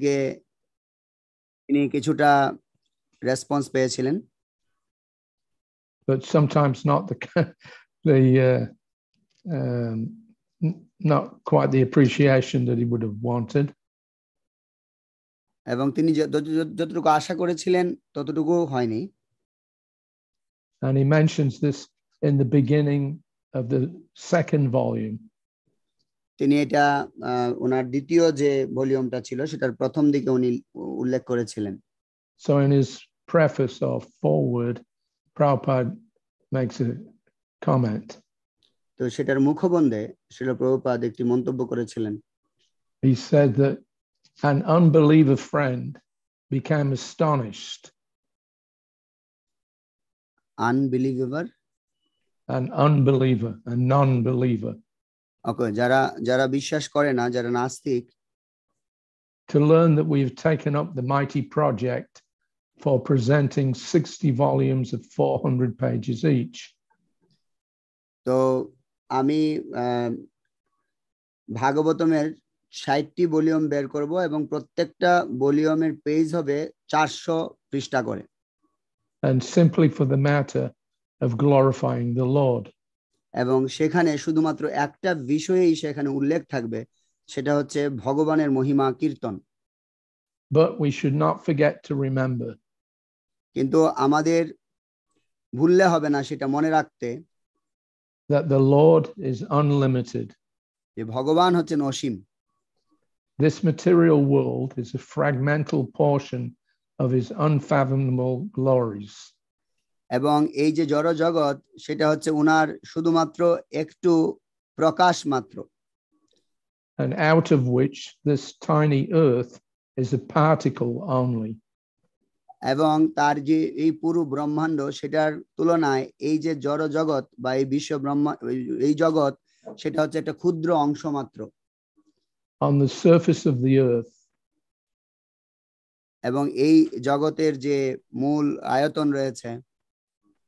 থেকে তিনি কিছুটা রেসপন্স পেয়েছিলেন, but sometimes not not quite the appreciation that he would have wanted. এবং তিনি যতটুকু আশা করেছিলেন ততটুকু হয়নি। And he mentions this in the beginning of the second volume. তিনি এটা ওনার দ্বিতীয় যে ভলিউমটা ছিল সেটার প্রথম দিকে উনি উল্লেখ করেছিলেন। So in his preface or foreword, Prabhupada makes a comment. তো সেটার মুখবন্ধে শ্রীল প্রভুপাদ একটি মন্তব্য করেছিলেন। He said that an unbeliever friend became astonished. Unbeliever? An unbeliever, a non-believer. Okay, যারা বিশ্বাস করে না, যারা নাস্তিক, to learn that we've taken up the mighty project for presenting 60 volumes of 400 pages each. তো আমি ভাগবতমের 60টি ভলিউম বের করব এবং প্রত্যেকটা ভলিউমের পেজ হবে 400 পৃষ্ঠা করে। And simply for the matter of glorifying the Lord. এবং সেখানে শুধুমাত্র একটা বিষয়ই সেখানে উল্লেখ থাকবে, সেটা হচ্ছে ভগবানের মহিমা কীর্তন। But we should not forget to remember. কিন্তু আমাদের ভুললে হবে না সেটা মনে রাখতে, that the Lord is unlimited. যে ভগবান হচ্ছেন অসীম। This material world is a fragmental portion of his unfathomable glories. এবং এই যে জড় জগৎ সেটা হচ্ছে উনার শুধুমাত্র একটু প্রকাশ মাত্র। And out of which this tiny earth is a particle only. এবং তার যে এই পুরো ব্রহ্মাণ্ড সেটার তুলনায় এই যে জড় জগৎ বা এই বিশ্ব এই জগৎ সেটা হচ্ছে একটা ক্ষুদ্র অংশ মাত্র। On the surface of the earth. এবং এই জগতের যে মূল আয়তন রয়েছে,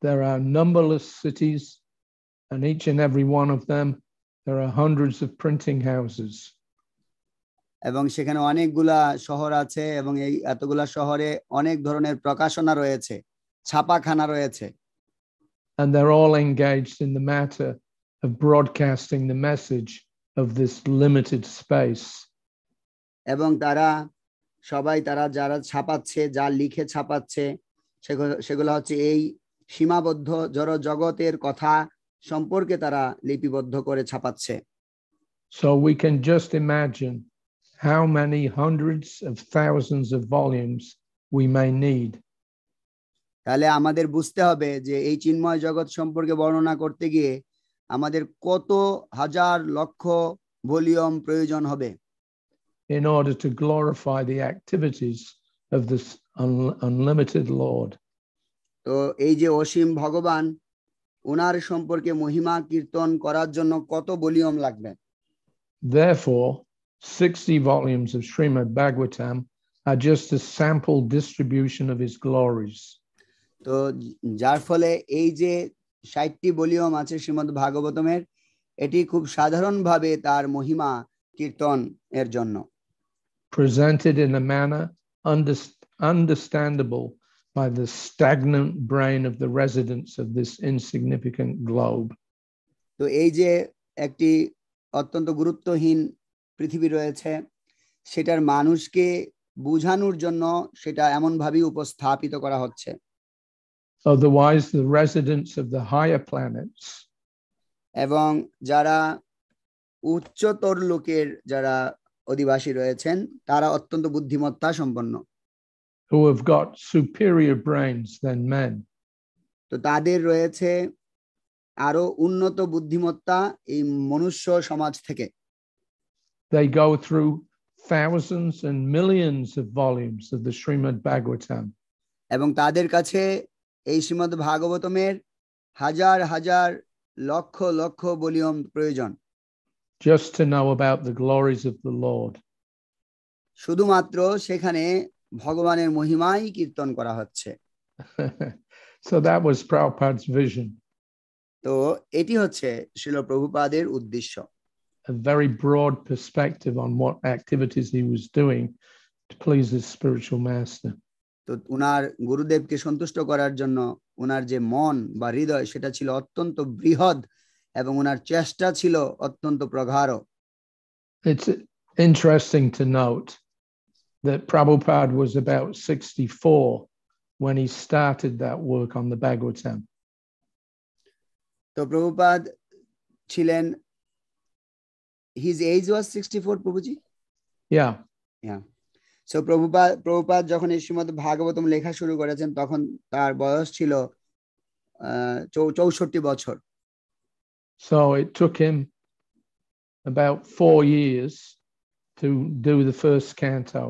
there are numberless cities, and each and every one of them there are hundreds of printing houses. এবং সেখানে অনেকগুলা শহর আছে এবং এই এতগুলা শহরে অনেক ধরনের প্রকাশনা রয়েছে, ছাপাখানা রয়েছে। And they're all engaged in the matter of broadcasting the message of this limited space. এবং তারা যারা ছাপাচ্ছে, যা লিখে ছাপাচ্ছে সেগুলো হচ্ছে এই সীমাবদ্ধ জড় জগতের কথা সম্পর্কে তারা লিপিবদ্ধ করে ছাপাচ্ছে। So we can just imagine how many hundreds of thousands of volumes we may need. তাহলে আমাদের বুঝতে হবে যে এই চিন্ময় জগৎ সম্পর্কে বর্ণনা করতে গিয়ে আমাদের কত হাজার লক্ষ ভলিউম প্রয়োজন হবে, in order to glorify the activities of this unlimited Lord. তো এই যে অসীম ভগবান, ওনার সম্পর্কে মহিমা কীর্তন করার জন্য কত ভলিউম লাগবে। Therefore 60 volumes of Srimad Bhagavatam are just a sample distribution of his glories. তো যার ফলে এই যে 60টি ভলিউম আছে শ্রীমদ্ ভাগবতমের, এটি খুব সাধারণভাবে তার মহিমা কীর্তন এর জন্য presented in a manner understandable by the stagnant brain of the residents of this insignificant globe. তো এই যে একটি অত্যন্ত গুরুত্বহীন পৃথিবী রয়েছে, সেটার মানুষকে বোঝানোর জন্য সেটা এমন ভাবে উপস্থাপিত করা হচ্ছে। Otherwise the residents of the higher planets, এবং যারা উচ্চতর লোকের যারা অধিবাসী রয়েছেন তারা অত্যন্ত বুদ্ধিমত্তা সম্পন্ন, who have got superior brains than men. তো তাদের রয়েছে আরো উন্নত বুদ্ধিমত্তা এই মনুষ্য সমাজ থেকে। They go through thousands and millions of volumes of the Srimad Bhagavatam. এবং তাদের কাছে এই শ্রীমদ্ ভাগবতমের হাজার হাজার লক্ষ লক্ষ ভলিউম প্রয়োজন, just to know about the glories of the Lord. শুধুমাত্র সেখানে ভগবানের মহিমাই কীর্তন করা হচ্ছে। So that was Prabhupada's vision. তো এটি হচ্ছে শ্রীল প্রভুপাদের উদ্দেশ্য। A very broad perspective on what activities he was doing to please his spiritual master. তো উনার গুরুদেবকে সন্তুষ্ট করার জন্য উনার যে মন বা হৃদয় সেটা ছিল অত্যন্ত বৃহৎ এবং উনার চেষ্টা ছিল অত্যন্ত প্রগাঢ়। It's interesting to note that Prabhupada was about 64 when he started that work on the Bhagavatam. তো প্রভুপাদ ছিলেন, his age was 64, Prabhuji? Yeah. So Prabhupada যখন এই শ্রীমদ্ ভাগবতম লেখা শুরু করেছেন তখন তার বয়স ছিল 64 বছর। So it took him about 4 years to do the first canto.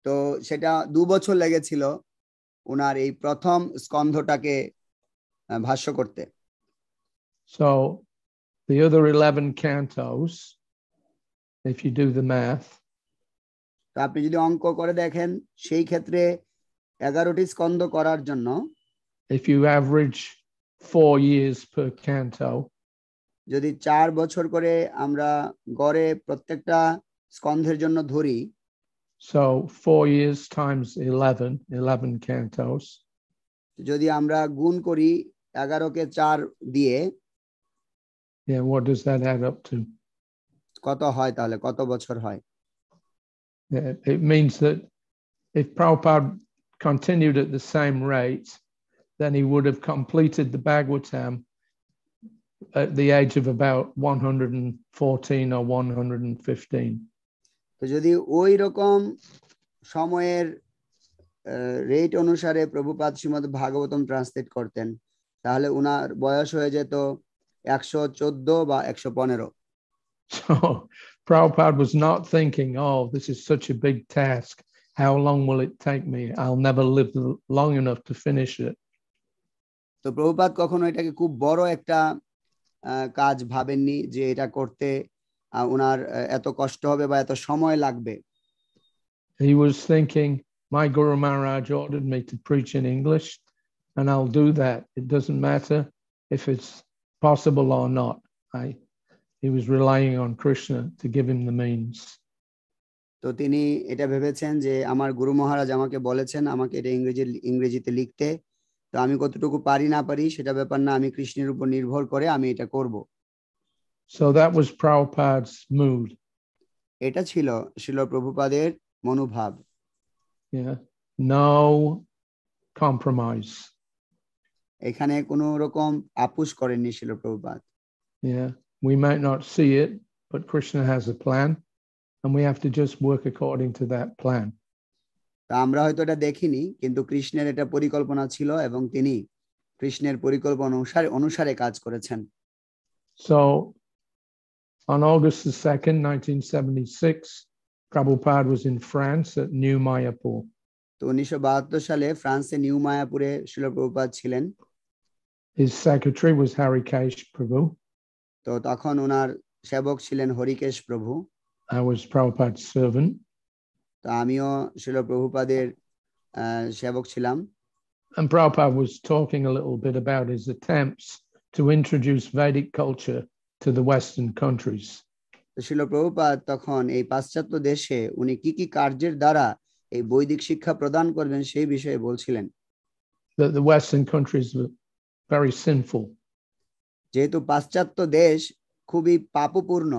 তো সেটা 2 বছর লেগেছিল উনার এই প্রথম স্কন্ধটাকে ভাষ্য করতে। So the other 11 cantos, if you do the math, তো আপনি যদি অঙ্ক করে দেখেন সেই ক্ষেত্রে 11টি স্কন্ধ করার জন্য if you average 4 years per canto, যদি 4 বছর করে আমরা গড়ে প্রত্যেকটা স্কন্ধের জন্য ধরি, so 4 years times 11 cantos, যদি আমরা গুণ করি 11 কে 4 দিয়ে, yeah, what does that add up to? কত হয় তাহলে, কত বছর হয়? Yeah, it means that if Prabhupada continued at the same rate, then he would have completed the Bhagavatam at the age of about 114 or 115. তো যদি ওই রকম সময়ের রেট অনুসারে প্রভুপাদ শ্রীমদ্ ভাগবতম ট্রান্সলেট করতেন তাহলে উনার বয়স হয়ে যেত 114 বা 115। So Prabhupada was not thinking, oh, this is such a big task. How long will it take me? I'll never live long enough to finish it. তো প্রভুপাদ কখনো এটাকে খুব বড় একটা কাজ ভাবেননি যে এটা করতে উনার এত কষ্ট হবে বা এত সময় লাগবে। He was thinking, my Guru Maharaj ordered me to preach in English and I'll do that. It doesn't matter if it's possible or not. He was relying on Krishna to give him the means. তো তিনি এটা ভেবেছেন যে আমার গুরু মহারাজ আমাকে বলেছেন আমাকে এটা ইংরেজিতে লিখতে, তো আমি কতটুকু পারি না পারি সেটা ব্যাপার না, আমি কৃষ্ণের উপর নির্ভর করে আমি এটা করব। So that was Prabhupada's mood. এটা ছিল শিল প্রভুপাদের মনোভাব। Yeah, no compromise. এখানে কোনো রকম আপোষ করেননি শিল Prabhupada. Yeah, we might not see it, but Krishna has a plan and we have to just work according to that plan. তা আমরা হয়তো এটা দেখিনি, কিন্তু কৃষ্ণের এটা পরিকল্পনা ছিল এবং তিনি কৃষ্ণের পরিকল্পনা অনুসারে কাজ করেছেন। So on August the 2nd, 1976, Prabhupada was in France at New Mayapur. তো 1972 সালে ফ্রান্সে নিউ মায়াপুরে শিল প্রভুপাদ ছিলেন। His secretary was Harikesh Prabhu. তো তখন ওনার সেবক ছিলেন হরিকেশ প্রভু। I was Prabhupada's servant. তো আমিও শিল প্রভুপাদের সেবক ছিলাম। And Prabhupada was talking a little bit about his attempts to introduce Vedic culture to the Western countries. তো শিল প্রভুপাদ তখন এই পাশ্চাত্য দেশে উনি কি কার্যের দ্বারা এই বৈদিক শিক্ষা প্রদান করবেন সেই বিষয়ে বলছিলেন। That the Western countries were very sinful. যেহেতু পাশ্চাত্য দেশ খুবই পাপপূর্ণ,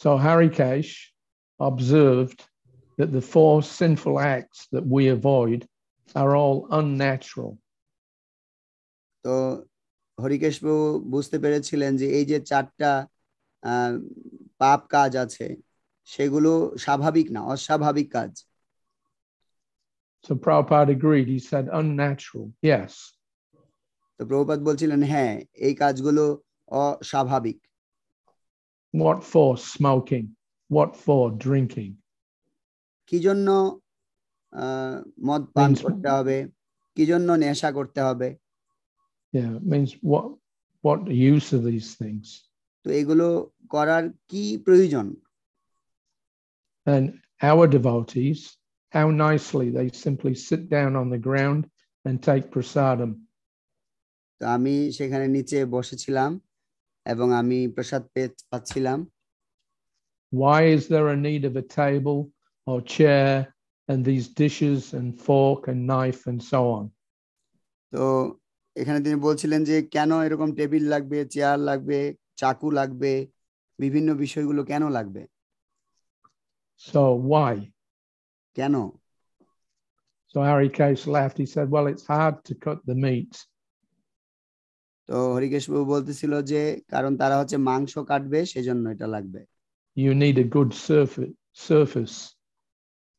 so Harikesh observed that the 4 sinful acts that we avoid are all unnatural. তো হরিকেশ প্রভু বুঝতে পেরেছিলেন যে এই যে 4টা পাপ কাজ আছে সেগুলো স্বাভাবিক না, অস্বাভাবিক কাজ। So Prabhupada agreed. He said unnatural, yes. তো প্রভুপাদ বলছিলেন হ্যাঁ এই কাজগুলো অস্বাভাবিক। What for smoking? What for drinking? কি জন্য মদ পান করতে হবে, কি জন্য নেশা করতে হবে? Yeah, it means what use of these things? তো এগুলো করার কি প্রয়োজন? And our devotees, how nicely they simply sit down on the ground and take prasadam. তো আমি সেখানে নিচে বসেছিলাম এবং আমি প্রসাদ পাচ্ছিলাম। why is there a need of a table or chair and these dishes and fork and knife and so on? তো এখানে তিনি বলছিলেন যে কেন এরকম টেবিল লাগবে, চেয়ার লাগবে, চাকু লাগবে, বিভিন্ন বিষয়গুলো কেন লাগবে? So why? কেন? So Harikesh laughed. He said, well, it's hard to cut the meat. তো হরিকেশ বাবু বলতেছিল যে কারণ তারা হচ্ছে মাংস কাটবে, সেজন্য এটা লাগবে। You need a good surface.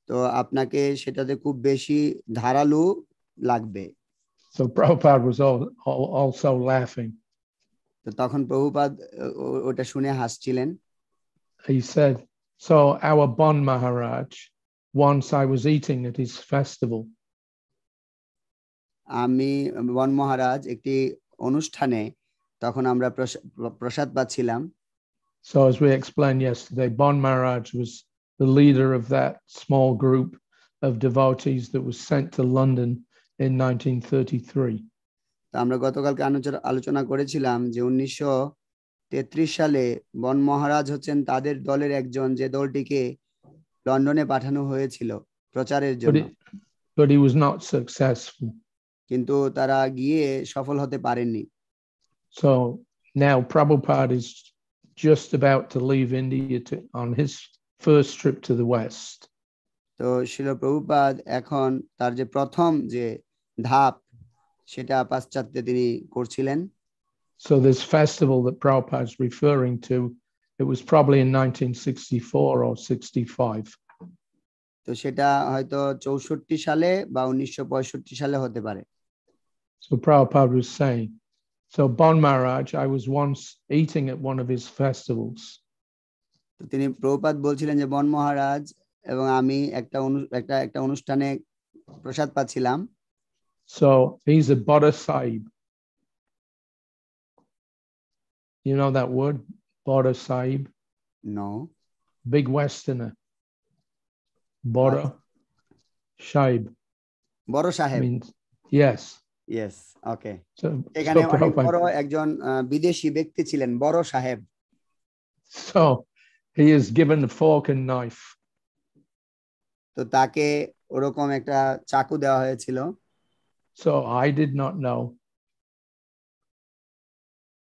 তো আপনাকে সেটাতে খুব বেশি ধারালো লাগবে। So Prabhupada was also laughing. তো তখন প্রভুপাদ ওটা শুনে হাসছিলেন। He said, so our Bon Maharaj, once I was eating at his festival. আমি বন মহারাজ একটি অনুষ্ঠানে তখন আমরা প্রসাদ পাচ্ছিলাম। So as we explained yesterday, Bon Maharaj was the leader of that small group of devotees that was sent to London in 1933. আমরা গতকালকে আলোচনা করেছিলাম যে 1933 সালে বন মহারাজ হচ্ছেন তাদের দলের একজন, যে দলটিকে লন্ডনে পাঠানো হয়েছিল প্রচারের জন্য। But he was not successful. কিন্তু তারা গিয়ে সফল হতে পারেননি। So now Prabhupada is just about to leave India on his first trip to the West. তো শিল প্রভুপাদ এখন তার যে প্রথম যে ধাপ সেটা পাশ্চাত্যে তিনি করছিলেন। So this festival that Prabhupada is referring to, it was probably in 1964 or 65. তো সেটা হয়তো 64 সালে বা 1965 সালে হতে পারে। So Prabhupada was saying, so Bon Maharaj, I was once eating at one of his festivals. তো তিনি প্রভুপাদ বলছিলেন যে বন মহারাজ এবং আমি একটা অনুষ্ঠানে প্রসাদ পাচ্ছিলাম। So he's a Bada Sahib. You know that word, Bada Sahib? No. Big Westerner. Bada Sahib. Bada Sahib means yes. Yes, okay. So এখানে অনেক বড় একজন বিদেশি ব্যক্তি ছিলেন, বড় সাহেব। So he is given a fork and knife. তো তাকে ওরকম একটা চাকু দেওয়া হয়েছিল। So I did not know.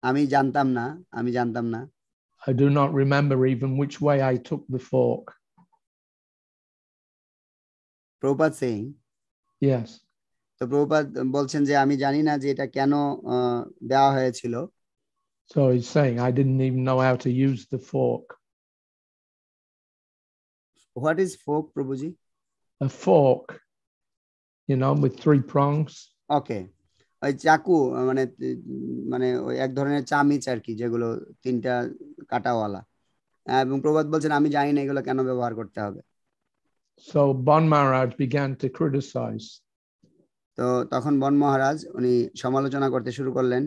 আমি জানতাম না। I do not remember even which way I took the fork. Prabhupada saying? Yes. তো প্রভুপাদ বলছেন যে আমি জানি না যে এটা কেন দেওয়া হয়েছিল। So he's saying I didn't even know how to use the fork. What is fork, Prabhuji? A fork, you know, with 3 prongs. Okay. ওই চাকু মানে ওই এক ধরনের চামিচ আর কি, যেগুলো 3টা কাঁটাওয়ালা। এবং প্রভুপাদ বলছেন আমি জানি না এগুলো কেন ব্যবহার করতে হবে। So Bon Maharaj began to criticize. তো তখন বন মহারাজ উনি সমালোচনা করতে শুরু করলেন।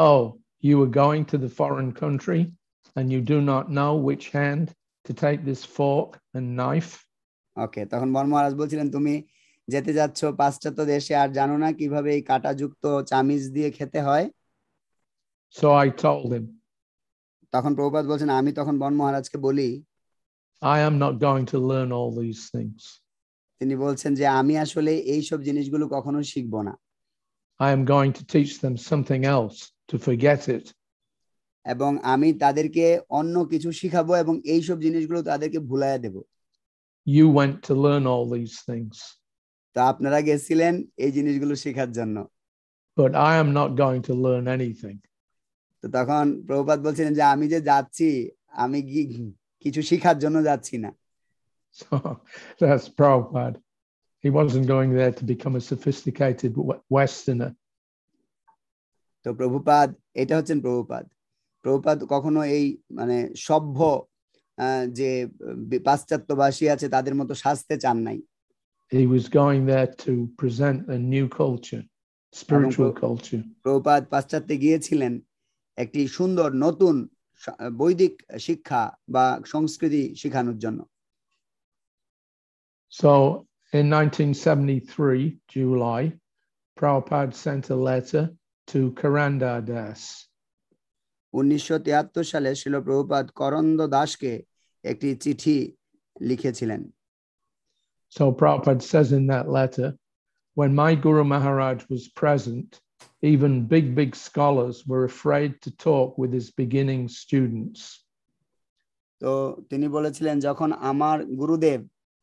Oh, you were going to the foreign country and you do not know which hand to take this fork and knife. ওকে, তখন বন মহারাজ বলছিলেন তুমি যেতে যাচ্ছ পাশ্চাত্য দেশে আর জানো না কিভাবে এই কাঁটাযুক্ত চামিচ দিয়ে খেতে হয়। So I told him. তখন প্রভুপাদ বলছেন আমি তখন বন মহারাজকে বলি, I am not going to learn all these things. তিনি বলছেন যে আমি আসলে এই সব জিনিসগুলো কখনো শিখব না। I am going to teach them something else to forget it. এবং আমি তাদেরকে অন্য কিছু শিখাবো এবং এই সব জিনিসগুলো তাদেরকে ভুলাইয়া দেব। You went to learn all these things. তো আপনারা গেছিলেন এই জিনিসগুলো শেখার জন্য। But I am not going to learn anything. তো তখন প্রভুপাদ বলছিলেন যে আমি যে যাচ্ছি আমি কিছু শিখার জন্য যাচ্ছি না। So that's Prabhupada. He wasn't going there to become a sophisticated Westerner. তো প্রভুপাদ, এটা হচ্ছেন প্রভুপাদ কখনো এই মানে সভ্য যে পাশ্চাত্যবাসী আছে তাদের মতো সাজতে চান নাই। He was going there to present a new culture, spiritual culture. Prabhupada পাশ্চাত্যে গিয়েছিলেন একটি সুন্দর নতুন বৈদিক শিক্ষা বা সংস্কৃতি শেখানোর জন্য। So in 1973, July, Prabhupada sent a letter to Karanda Das. 1973 সালে শ্রীল প্রভুপাদ করন্দ দাসকে একটি চিঠি লিখেছিলেন। So Prabhupada says in that letter, when my Guru Maharaj was present, even big scholars were afraid to talk with his beginning students. তো তিনি বলেছিলেন, যখন আমার গুরুদেব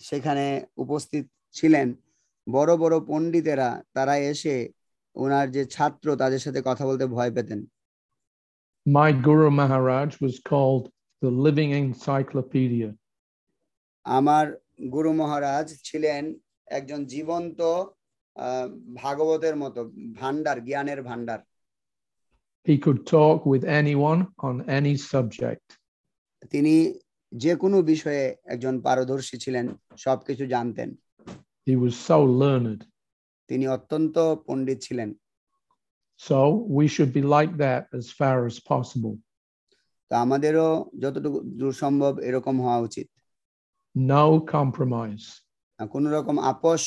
সেখানে উপস্থিত ছিলেন, বড় বড় পণ্ডিতেরা তারা এসে ওনার যে ছাত্র তাদের সাথে কথা বলতে ভয় পেতেন। My Guru Maharaj was called the living encyclopedia. আমার গুরু মহারাজ ছিলেন একজন জীবন্ত ভাগবতের মতো ভান্ডার, জ্ঞানের ভান্ডার। He could talk with anyone on any subject. তিনি যে কোনো বিষয়ে একজন পারদর্শী ছিলেন, সবকিছু জানতেন। He was so learned. তিনি অত্যন্ত পণ্ডিত ছিলেন। So we should be like that as far as possible. তো আমাদেরও যতটুকু দূর সম্ভব এরকম হওয়া উচিত। No compromise. কোনো রকম আপোষ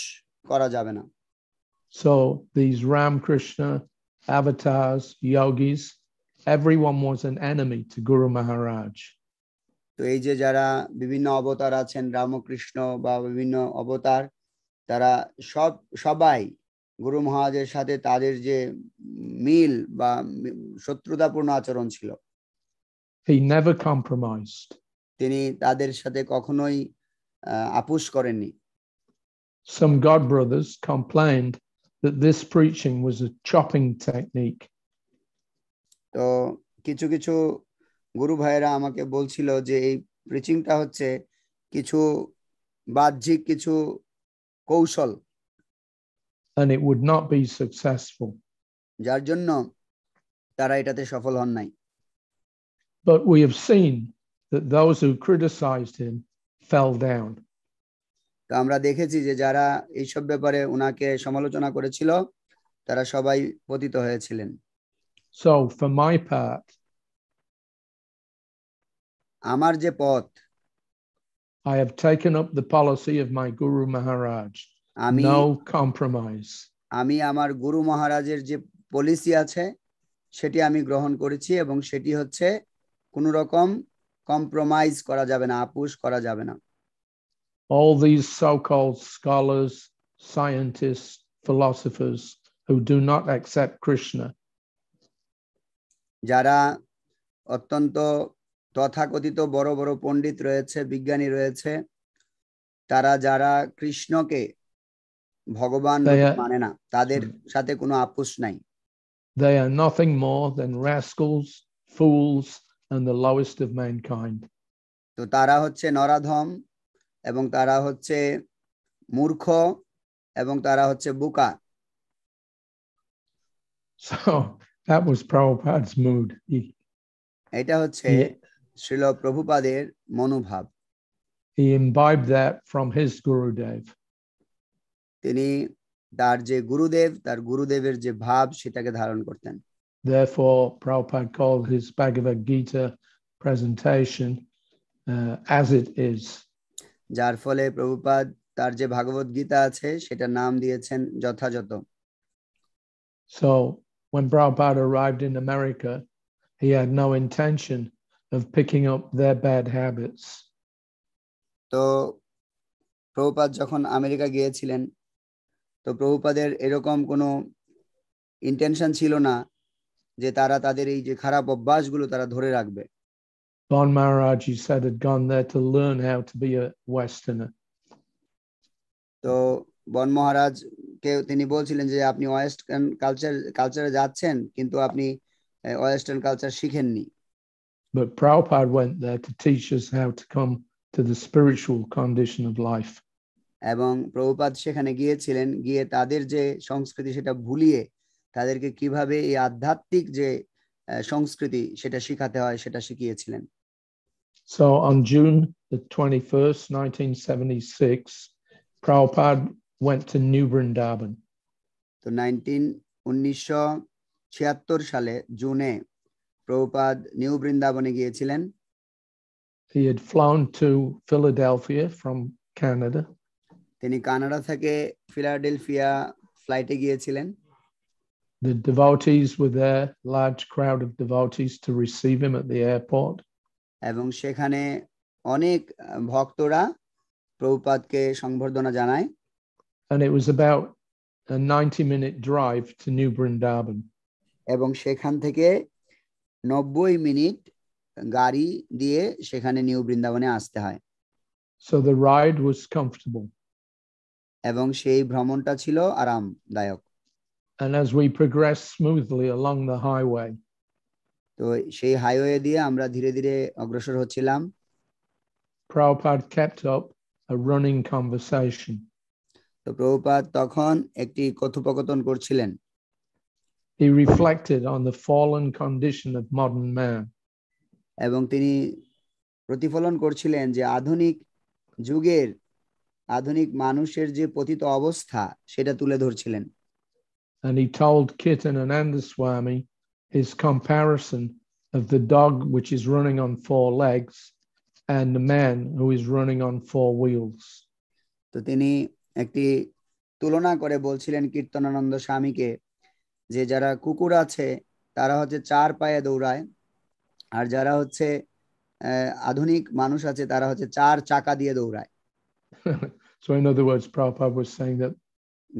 করা যাবে না। So these Ramakrishna avatars, yogis, everyone was an enemy to Guru Maharaj. তো এই যে যারা বিভিন্ন অবতার আছেন, রামকৃষ্ণ বা বিভিন্ন অবতার, তারা সবাই গুরু মহারাজের সাথে তাদের যে মিল বা শত্রুতাপূর্ণ আচরণ ছিল। He never compromised. তিনি তাদের সাথে কখনোই আপোষ করেননি। Some God brothers complained that this preaching was a chopping technique. তো কিছু কিছু গুরু ভাইরা আমাকে বলছিল যে এই প্রিচিংটা হচ্ছে কিছু বাহ্যিক কিছু কৌশল, and it would not be successful. যার জন্য তারা এটাতে সফল হন নাই। But we have seen that those who criticized him fell down. তো আমরা দেখেছি যে যারা এইসব ব্যাপারে উনাকে সমালোচনা করেছিল তারা সবাই পতিত হয়েছিলেন। So for my part, আমার যে পথ, I have taken up the policy of my Guru Maharaj. No compromise. আমি আমার গুরু মহারাজের যে পলিসি আছে সেটি আমি গ্রহণ করেছি, এবং সেটি হচ্ছে কোনো রকম কম্প্রোমাইজ করা যাবে না, আপোষ করা যাবে না। All these so-called scholars, scientists, philosophers who do not accept Krishna, যারা অত্যন্ত তথাকথিত বড় বড় পণ্ডিত রয়েছে, বিজ্ঞানী রয়েছে, তারা যারা কৃষ্ণকে ভগবান মানে না, তাদের সাথে কোনো আপোষ নাই। They are nothing more than rascals, fools, and the lowest of mankind. তো তারা হচ্ছে নরাধম, এবং তারা হচ্ছে মূর্খ, এবং তারা হচ্ছে বোকা। So that was Prabhupada's mood. এটা হচ্ছে শ্রীল প্রভুপাদের মনোভাব। He imbibed that from his Gurudev. তিনি তার যে গুরুদেব, তার গুরুদেবের যে ভাব সেটাকে ধারণ করতেন। Therefore, Prabhupada called his Bhagavad Gita presentation as it is. যার ফলে প্রভুপাদ তার যে ভাগবত গীতা আছে সেটার নাম দিয়েছেন যথাযথ। So when Prabhupada arrived in America, he had no intention of picking up their bad habits. তো প্রভুপাদ যখন আমেরিকা গিয়েছিলেন, তো প্রভুপাদের এরকম কোনো ইন্টেনশন ছিল না যে তারা তাদের এই যে খারাপ অভ্যাসগুলো তারা ধরে রাখবে। Bon Maharaj, he said, had gone there to learn how to be a Westerner. তো বন মহারাজ কে তিনি বলছিলেন যে আপনি ওয়েস্টার্ন কালচারে যাচ্ছেন, কিন্তু আপনি ওয়েস্টার্ন কালচার শিখেননি। But Prabhupada went there to teach us how to come to the spiritual condition of life. এবং প্রভুপাদ সেখানে গিয়েছিলেন, গিয়ে তাদের যে সংস্কৃতি সেটা ভুলিয়ে তাদেরকে কিভাবে এই আধ্যাত্মিক যে সংস্কৃতি সেটা শিখাতে হয় সেটা শিখিয়েছিলেন। So on June the 21st, 1976, Prabhupada went to New Vrindavan. তো 1976 সালে জুনে প্রভুপাদ নিউ বৃন্দাবনে গিয়েছিলেন। He had flown to Philadelphia from Canada. তিনি কানাডা থেকে ফিলাডেলফিয়া ফ্লাইটে গিয়েছিলেন। The devotees were there, large crowd of devotees to receive him at the airport. এবং সেখানে অনেক ভক্তরা প্রভুপাদকে সংবর্ধনা জানায়। And it was about a 90-minute drive to New Vrindavan. এবং সেখান থেকে 90 মিনিট গাড়ি দিয়ে সেখানে নিউ বৃন্দাবনে আসতে হয়। So the ride was comfortable. এবং সেই ভ্রমণটা ছিল আরামদায়ক। And as we progressed smoothly along the highway, তো সেই হাইওয়ে দিয়ে আমরা ধীরে ধীরে অগ্রসর হচ্ছিলাম। Prabhupada kept up a running conversation. তো প্রভুপাদ তখন একটি কথোপকথন করছিলেন। He reflected on the fallen condition of modern man. এবং তিনি প্রতিফলন করছিলেন যে আধুনিক যুগের আধুনিক মানুষের যে পতিত অবস্থা সেটা তুলে ধরছিলেন। And he told Kirtanananda Swami his comparison of the dog which is running on 4 legs and the man who is running on 4 wheels. তো তিনি একটি তুলনা করে বলছিলেন কীর্তনানন্দ স্বামীকে যে যারা কুকুর আছে তারা হচ্ছে 4 পায়ে দৌড়ায়, আর যারা হচ্ছে আধুনিক মানুষ আছে তারা হচ্ছে 4 চাকা দিয়ে দৌড়ায়। So in other words, Prabhupada was saying that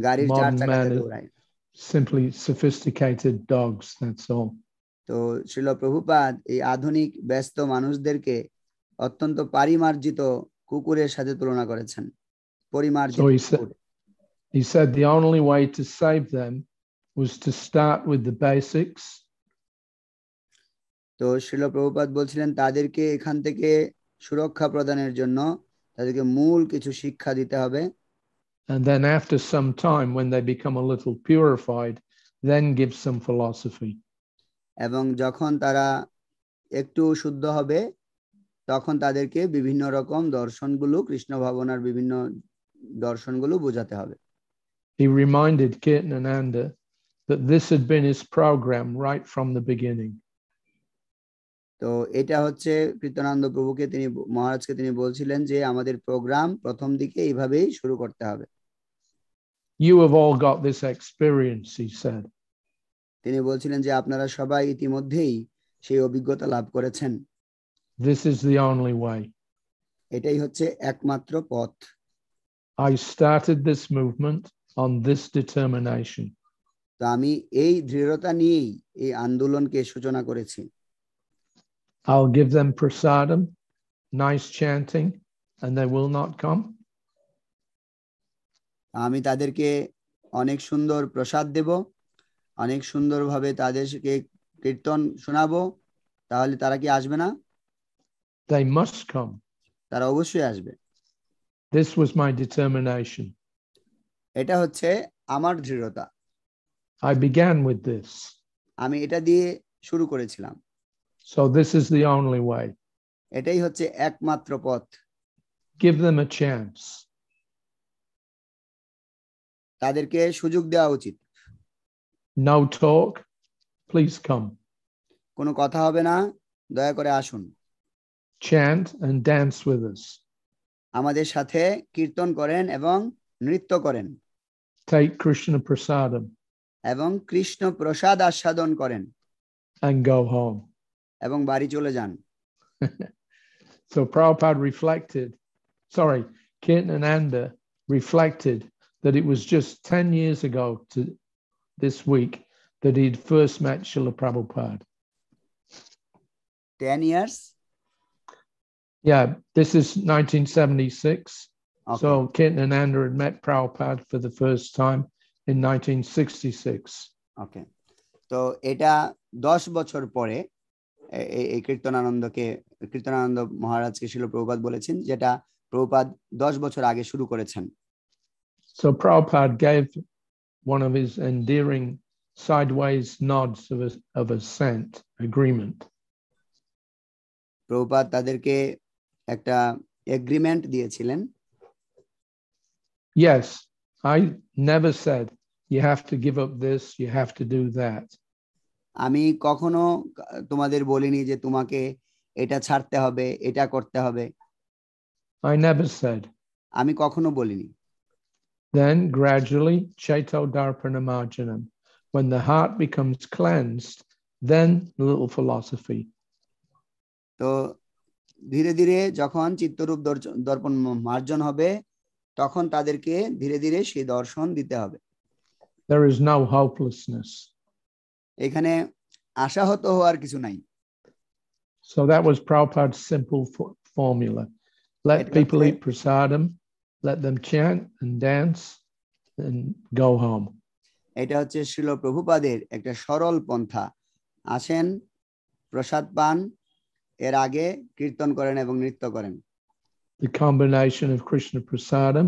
গাড়ির 4 modern চাকাতে man দৌড়ায়। simply sophisticated dogs, that's all. তো শ্রীল প্রভুপাদ এই আধুনিক ব্যস্ত মানুষদেরকে অত্যন্ত পরিমার্জিত কুকুরের সাথে তুলনা করেছেন। পরিমার্জিত কুকুর। He said the only way to save them was to start with the basics. তো শ্রীল প্রভুপাদ বলছিলেন তাদেরকে এখান থেকে সুরক্ষা প্রদানের জন্য তাদেরকে মূল কিছু শিক্ষা দিতে হবে। And then after some time when they become a little purified, then give some philosophy. এবং যখন তারা একটু শুদ্ধ হবে তখন তাদেরকে বিভিন্ন রকম দর্শনগুলো কৃষ্ণ ভাবনার বিভিন্ন দর্শনগুলো বোঝাতে হবে। He reminded Kirtanananda that this had been his program right from the beginning. তো এটা হচ্ছে কীর্তনানন্দ প্রভুকে তিনি মহারাজকে তিনি বলছিলেন যে আমাদের প্রোগ্রাম প্রথম দিকে এইভাবেই শুরু করতে হবে। You have all got this experience, he said. তিনি বলছিলেন যে আপনারা সবাই ইতিমধ্যেই সেই অভিজ্ঞতা লাভ করেছেন। This is the only way. এটাই হচ্ছে একমাত্র পথ। I started this movement on this determination. তো আমি এই দৃঢ়তা নিয়েই এই আন্দোলনকে সূচনা করেছি। I'll give them prasadam, nice chanting, and they will not come. আমি তাদেরকে অনেক সুন্দর প্রসাদ দেব, অনেক সুন্দরভাবে তাদেরকে কীর্তন শোনাবো, তাহলে তারা কি আসবে না? They must come. তারা অবশ্যই আসবে। This was my determination. এটা হচ্ছে আমার দৃঢ়তা। I began with this. আমি এটা দিয়ে শুরু করেছিলাম। So this is the only way. এটাই হচ্ছে একমাত্র পথ। Give them a chance. তাদেরকে সুযোগ দেওয়া উচিত। No talk, please come. কোনো কথা হবে না, দয়া করে আসুন। Chant and dance with us. আমাদের সাথে কীর্তন করেন এবং নৃত্য করেন। Take Krishna prasadam. এবং কৃষ্ণ প্রসাদ আস্বাদন করেন। And go home. এবং বাড়ি চলে যান। So Prabhupada Kirtanananda reflected that it was just 10 years ago to this week that he'd first met Srila Prabhupada. 10 years? Yeah, this is 1976. Okay. So Kirtanananda had met Prabhupada for the first time in 1966. Okay. তো এটা 10 বছর পরে এই কীর্তনানন্দ মহারাজকে শিল প্রভুপাদ বলেছেন, যেটা প্রভুপাদ 10 বছর আগে শুরু করেছেন। So Prabhupada gave one of his endearing sideways nods of assent, agreement. Prabhupada তাদেরকে একটা এগ্রিমেন্ট দিয়েছিলেন। Yes, I never said you have to give up this, you have to do that. আমি কখনো তোমাদের বলিনি যে তোমাকে এটা ছাড়তে হবে, এটা করতে হবে। I never said. আমি কখনো বলিনি। Then gradually, Chaito Darpanamarjanam, when the heart becomes cleansed, then a little philosophy. তো ধীরে ধীরে যখন চিত্তরূপ দর্পণ মার্জন হবে তখন তাদেরকে ধীরে ধীরে সেই দর্শন দিতে হবে। There is no hopelessness. এখানে আশাহত হওয়ার কিছু নাই। So that was Prabhupada's simple formula. Let people eat prasadam, let them chant and dance, and go home. এটা হচ্ছে শ্রীল প্রভুপাদের একটা সরল পন্থা। আসেন, প্রসাদ পান, এর আগে কীর্তন করেন এবং নৃত্য করেন। The combination of Krishna prasadam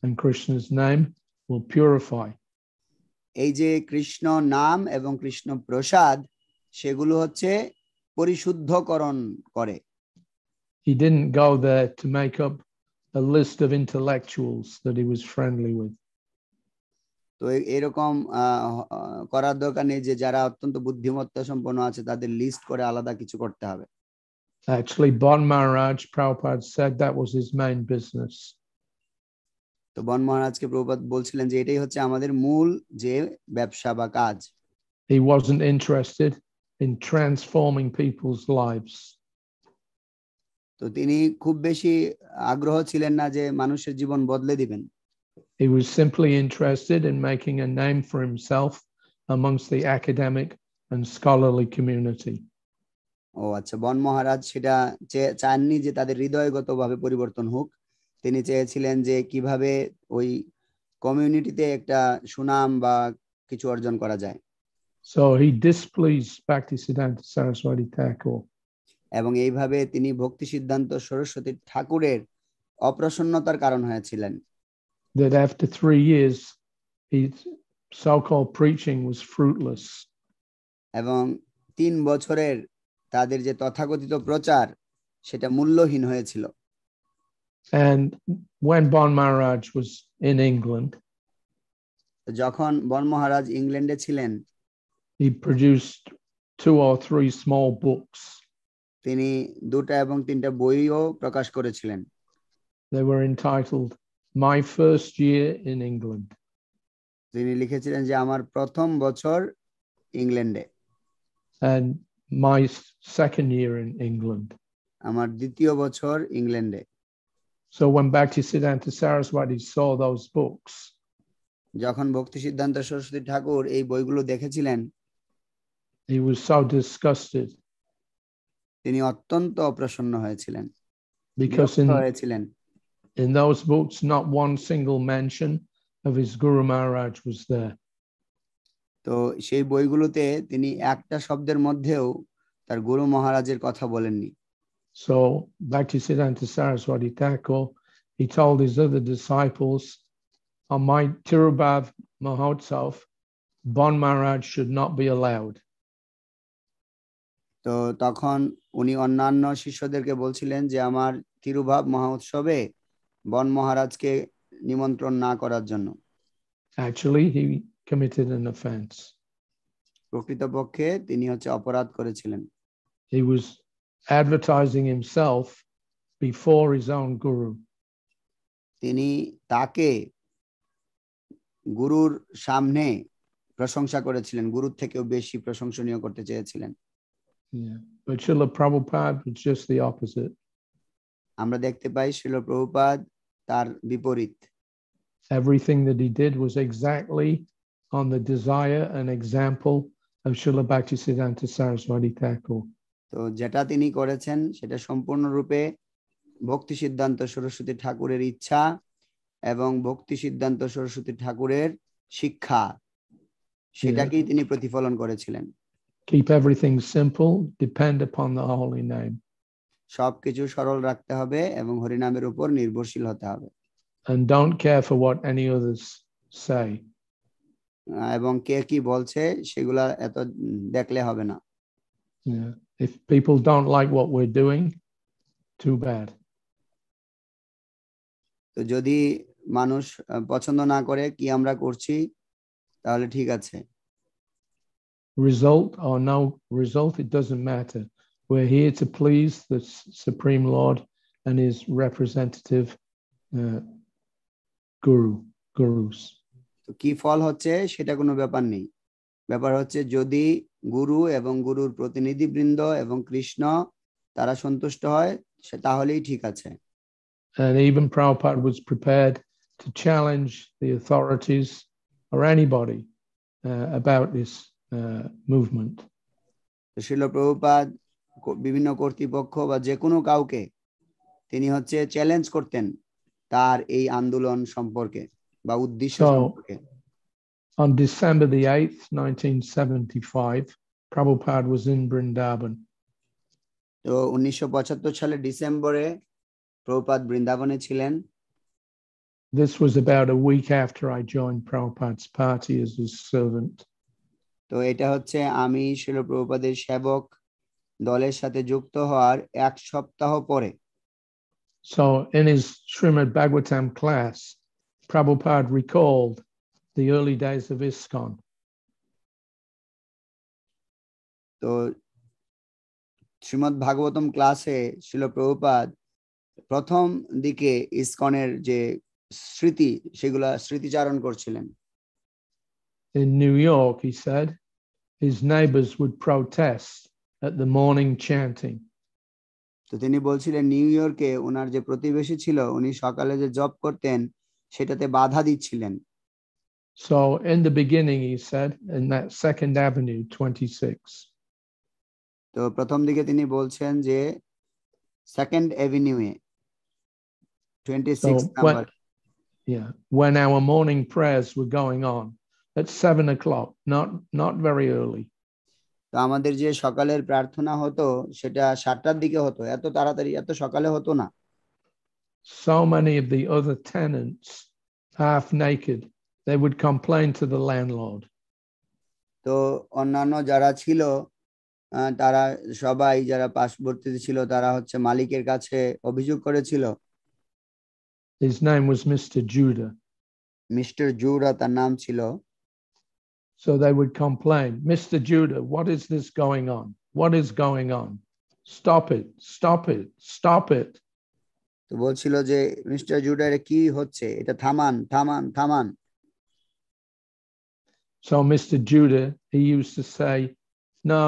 and Krishna's name will purify. এই যে কৃষ্ণ নাম এবং কৃষ্ণ প্রসাদ সেগুলো হচ্ছে পরিশুদ্ধকরণ করে। He didn't go there to make up a list of intellectuals that he was friendly with. তো এরকম করার দরকার নেই যে যারা অত্যন্ত বুদ্ধিমত্তা সম্পন্ন আছে তাদের লিস্ট করে আলাদা কিছু করতে হবে। Actually, Bon Maharaj, Prabhupada said that was his main business. তো বন মহারাজকে প্রভুপাদ বলছিলেন যে এটাই হচ্ছে আমাদের মূল যে ব্যবসা বা কাজ। He wasn't interested in transforming people's lives. তো তিনি খুব বেশি আগ্রহ ছিলেন না যে মানুষের জীবন বদলে দিবেন। He was simply interested in making a name for himself amongst the academic and scholarly community. ও আচ্ছা, বন মহারাজ সেটা চাননি যে তাদের হৃদয়গতভাবে পরিবর্তন হোক। তিনি চেয়েছিলেন যে কিভাবে ওই কমিউনিটিতে একটা সুনাম বা কিছু অর্জন করা যায়। So he displeased Bhaktisiddhanta Saraswati Thakur. এবং এইভাবে তিনি ভক্তি সিদ্ধান্ত সরস্বতী ঠাকুরের অপ্রসন্নতার কারণ হয়েছিলেন। That after 3 years his so-called preaching was fruitless. এবং 3 বছরের তাদের যে তথাকথিত প্রচার সেটা মূল্যহীন হয়েছিল। And when Bon Maharaj was in England, যখন বন মহারাজ ইংল্যান্ডে ছিলেন, he produced 2 or 3 small books. তিনি 2টা এবং 3টা বইও প্রকাশ করেছিলেন। They were entitled My First Year in England. তিনি লিখেছিলেন যে আমার প্রথম বছর ইংল্যান্ডে, and My Second Year in England. আমার দ্বিতীয় বছর ইংল্যান্ডে। So when Bhaktisiddhanta Saraswati saw those books, যখন ভক্তি সিদ্ধান্ত সরস্বতী ঠাকুর এই বইগুলো দেখেছিলেন, he was so disgusted. তিনি অত্যন্ত অপ্রসন্ন হয়েছিলেন, because in those books not one single mention of his Guru Maharaj was there. তো সেই বইগুলোতে তিনি একটা শব্দের মধ্যেও তার গুরু মহারাজের কথা বলেননি। So Bhaktisiddhanta Saraswati Thakur, he told his other disciples, on my Tirubhav Mahotsav, Bon Maharaj should not be allowed. তো তখন উনি অন্যান্য শিষ্যদেরকে বলছিলেন যে আমার তিরুভাব মহোৎসবে বন মহারাজকে নিমন্ত্রণ না করার জন্য। Actually, he committed an offense. প্রকৃতপক্ষে তিনি হচ্ছে অপরাধ করেছিলেন। He was advertising himself before his own guru. তিনি তাকে গুরুর সামনে প্রশংসা করেছিলেন, গুরুর থেকেও বেশি প্রশংসনীয় করতে চেয়েছিলেন। Yeah, but Srila Prabhupada was just the opposite. আমরা দেখতে পাই শ্রীল প্রভুপাদ তার বিপরীত। Everything that he did was exactly on the desire and example of Srila Bhaktisiddhanta Saraswati Thakur. তো যেটা তিনি করেছেন সেটা সম্পূর্ণরূপে ভক্তি সিদ্ধান্ত সরস্বতী ঠাকুরের ইচ্ছা এবং ভক্তি সিদ্ধান্ত সরস্বতী ঠাকুরের শিক্ষা, সেটাকেই তিনি প্রতিফলন করেছিলেন। Keep everything simple, depend upon the holy name. সবকিছু সরল রাখতে হবে এবং হরিনামের উপর নির্ভরশীল হতে হবে। And don't care for what any others say. এবং কে কি বলছে সেগুলা এত দেখলে হবে না। Yeah. If people don't like what we're doing, too bad. তো যদি মানুষ পছন্দ না করে কি আমরা করছি তাহলে ঠিক আছে। Result or no result, it doesn't matter. We're here to please the Supreme Lord and his representative gurus. তো কি ফল হচ্ছে সেটা কোনো ব্যাপার নেই, ব্যাপার হচ্ছে যদি গুরু এবং গুরুর প্রতিনিধিবৃন্দ এবং কৃষ্ণ তারা সন্তুষ্ট হয় তাহলেই ঠিক আছে। And even Prabhupada was prepared to challenge the authorities or anybody about this movement. শিল প্রভুপাদ বিভিন্ন কর্তৃপক্ষ বা যে কোনো কাউকে তিনি হচ্ছে চ্যালেঞ্জ করতেন তার এই আন্দোলন সম্পর্কে বা উদ্দেশ্য সম্পর্কে। On December the 8th, 1975, Prabhupada was in Vrindavan. তো 1975 সালে ডিসেম্বরে প্রভুপাদ বৃন্দাবনে ছিলেন। This was about a week after I joined Prabhupada's party as his servant. তো এটা হচ্ছে আমি শিল প্রভুপাদের সেবক দলের সাথে যুক্ত হওয়ার এক সপ্তাহ পরে। So in his Srimad Bhagavatam class, Prabhupada recalled the early days of ISKCON. তো শ্রীমদ্ ভাগবতম ক্লাসে শিল প্রভুপাদ প্রথম দিকে ইসকনের যে স্মৃতি সেগুলা স্মৃতিচারণ করছিলেন। In New York, he said, his neighbors would protest at the morning chanting. তো তিনি বলছিলেন নিউ ইয়র্কে ওনার যে প্রতিবেশী ছিল উনি সকালে যে জব করতেন সেটাতে বাধা দিচ্ছিলেন। So in the beginning, he said, in that Second Avenue, 26. তো প্রথম দিকে তিনি বলছেন যে সেকেন্ড এভিনিউয়ে 26 number. Yeah, when our morning prayers were going on at 7 o'clock, not very early. তো আমাদের যে সকালের প্রার্থনা হতো সেটা 7টার দিকে হতো, এত তাড়াতাড়ি এত সকালে হতো না। So many of the other tenants, half naked, they would complain to the landlord. তো অন্যান্য যারা ছিল তারা সবাই যারা পার্শ্ববর্তী ছিল তারা হচ্ছে মালিকের কাছে অভিযোগ করেছিল। His name was Mr. Judah. Mister Judah তার নাম ছিল। So they would complain, Mr. Judah, what is this going on? What is going on? Stop it, stop it, stop it. তো বলছিল যে মিস্টার জুডা এটা কি হচ্ছে, এটা থামান থামান থামান। So Mr. Judah, he used to say, no,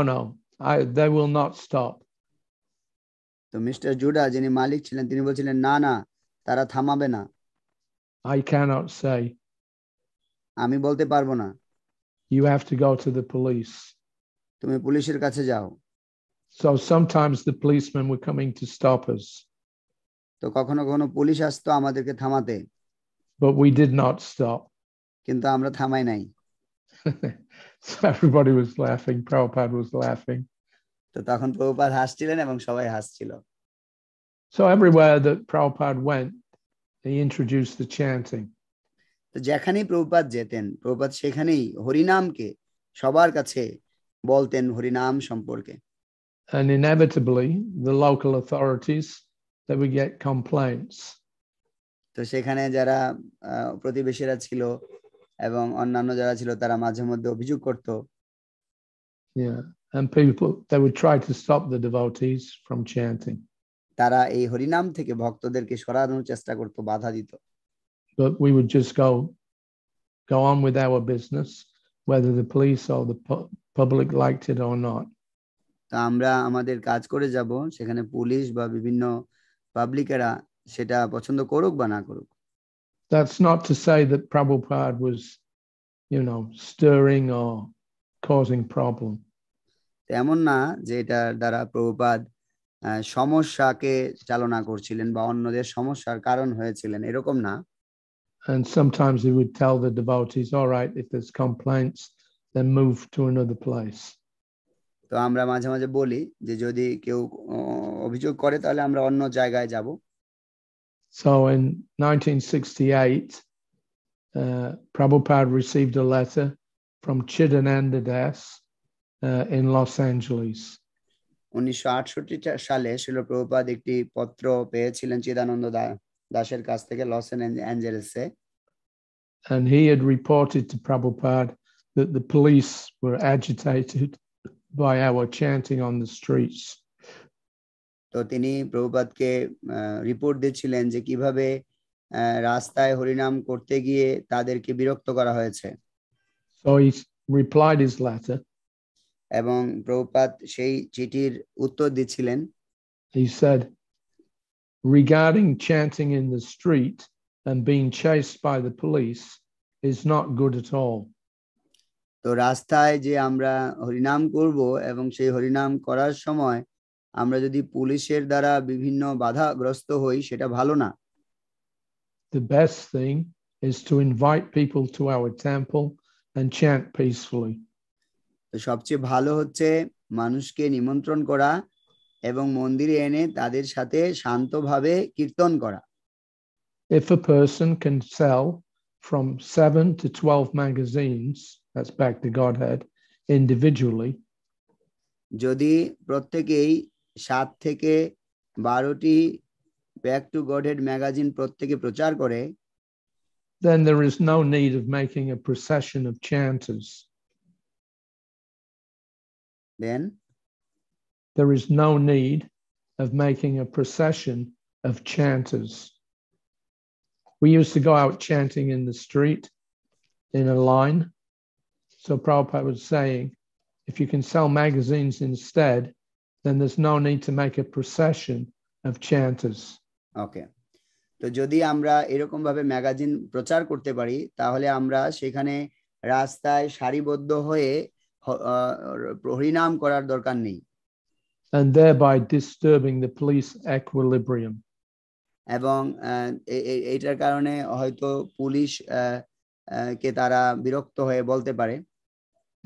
they will not stop. তো মিস্টার জুডা যিনি মালিক ছিলেন তিনি বলছিলেন না না তারা থামাবে না। I cannot say. আমি বলতে পারবো না। You have to go to the police. তুমি পুলিশের কাছে যাও। So sometimes the policemen were coming to stop us. তো কখনো কখনো পুলিশ আসতো আমাদেরকে থামাতে। But we did not stop. কিন্তু আমরা থামাই নাই। So everybody was laughing. Prabhupada was laughing. তো তখন প্রভুপাদ হাসছিলেন এবং সবাই হাসছিল। So everywhere that Prabhupada went, he introduced the chanting. তো যেখানেই প্রভুপাদ যেতেন প্রভুপাদ সেখানেই হরিনামকে সবার কাছে বলতেন হরিনাম সম্পর্কে। And inevitably, the local authorities, they would get complaints. তো সেখানে যারা প্রতিবেশীরা ছিল এবং অন্যান্য যারা ছিল তারা মাঝে মধ্যে অভিযোগ করত। Yeah, and people, they would try to stop the devotees from chanting. তারা এই হরিনাম থেকে ভক্তদেরকে সরানোর চেষ্টা করত, বাধা দিত। But we would just go on with our business, whether the police or the public liked it or not. তো আমরা আমাদের কাজ করে যাব, সেখানে পুলিশ বা বিভিন্ন পাবলিকেরা সেটা পছন্দ করুক বা না করুক। That's not to say that Prabhupada was, stirring or causing problem. এমন না যে এটার দ্বারা প্রভুপাদ সমস্যাকে চালনা করছিলেন বা অন্যদের সমস্যার কারণ হয়েছিলেন, এরকম না। And sometimes he would tell the devotees, all right, if there's complaints, then move to another place. তো আমরা মাঝে মাঝে বলি যে যদি কেউ অভিযোগ করে তাহলে আমরা অন্য জায়গায় যাব। So in 1968, Prabhupada received a letter from Chidananda Das in Los Angeles. 1968 সালে শিল প্রভুপাদ একটি পত্র পেয়েছিলেন চিদানন্দ দাসের কাছ থেকে loss অ্যাঞ্জেলেসে। And he had reported to Prabhupada that the police were agitated by our chanting on the streets. তো তিনি প্রভুপাদকে রিপোর্ট দিচ্ছিলেন যে কিভাবে রাস্তায় হরিনাম করতে গিয়ে তাদেরকে বিরক্ত করা হয়েছে। So he replied his letter. এবং প্রভুপাদ সেই চিঠির উত্তর দিচ্ছিলেন। He said, regarding chanting in the street and being chased by the police is not good at all. তো রাস্তায় যে আমরা হরিনাম করব এবং সেই হরিনাম করার সময় আমরা যদি পুলিশের দ্বারা বিভিন্ন বাধাগ্রস্ত হই সেটা ভালো না। The best thing is to invite people to our temple and chant peacefully. তো সবচেয়ে ভালো হচ্ছে মানুষকে নিমন্ত্রণ করা এবং মন্দিরে এনে তাদের সাথে শান্তভাবে কীর্তন করা। If a person can sell from 7 to 12 magazines, that's Back to Godhead, individually, যদি প্রত্যেকেই 7 থেকে 12টি ব্যাক টু গডহেড ম্যাগাজিন প্রত্যেকে প্রচার করে, then there is no need of making a procession of chanters. then there is no need of making a procession of chanters. We used to go out chanting in the street in a line. So Prabhupada was saying, if you can sell magazines instead, then there's no need to make a procession of chanters. Okay. তো যদি আমরা এরকম ভাবে magazine প্রচার করতে পারি তাহলে আমরা সেখানে রাস্তায় সারিবদ্ধ হয়ে হরিনাম করার দরকার নেই। And thereby disturbing the police equilibrium. এবং এইটার কারণে হয়তো পুলিশ কে তারা বিরক্ত হয়ে বলতে পারে,